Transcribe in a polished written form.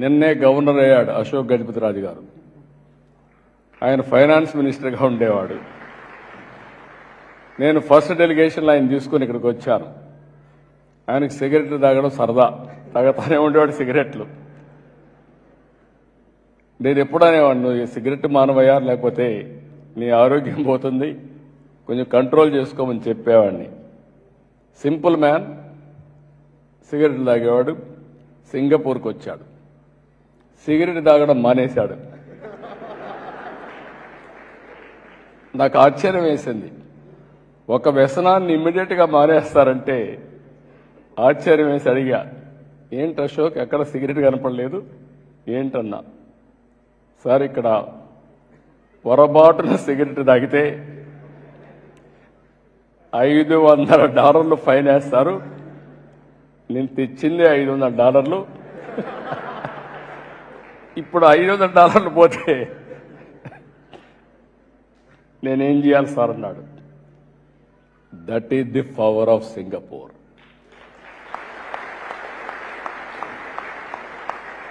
నిన్నే గవర్నర్ అయ్యాడు అశోక్ గజపతిరాజు గారు. ఆయన ఫైనాన్స్ మినిస్టర్గా ఉండేవాడు. నేను ఫస్ట్ డెలిగేషన్లో ఆయన తీసుకుని ఇక్కడికి వచ్చాను. ఆయనకు సిగరెట్లు తాగడం సరదా, తాగతానే ఉండేవాడు సిగరెట్లు. నేను ఎప్పుడు అనేవాడు, నువ్వు ఈ సిగరెట్ మానవయ్యా, లేకపోతే నీ ఆరోగ్యం పోతుంది, కొంచెం కంట్రోల్ చేసుకోమని చెప్పేవాడిని. సింపుల్ మ్యాన్, సిగరెట్లు తాగేవాడు. సింగపూర్కి వచ్చాడు, సిగరెట్ తాగడం మానేశాడు. నాకు ఆశ్చర్యం వేసింది. ఒక వ్యసనాన్ని ఇమ్మీడియట్గా మానేస్తారంటే ఆశ్చర్యం వేసి అడిగా, ఏంటి అశోక్, ఎక్కడ సిగరెట్ కనపడలేదు ఏంటన్నా. సార్, ఇక్కడ పొరపాటున సిగరెట్ తాగితే $500 ఫైన్ వేస్తారు. నేను తెచ్చింది $500. ఇప్పుడు $500 పోతే నేనేం చేయాలి సార్ అన్నాడు. That is the power of Singapore.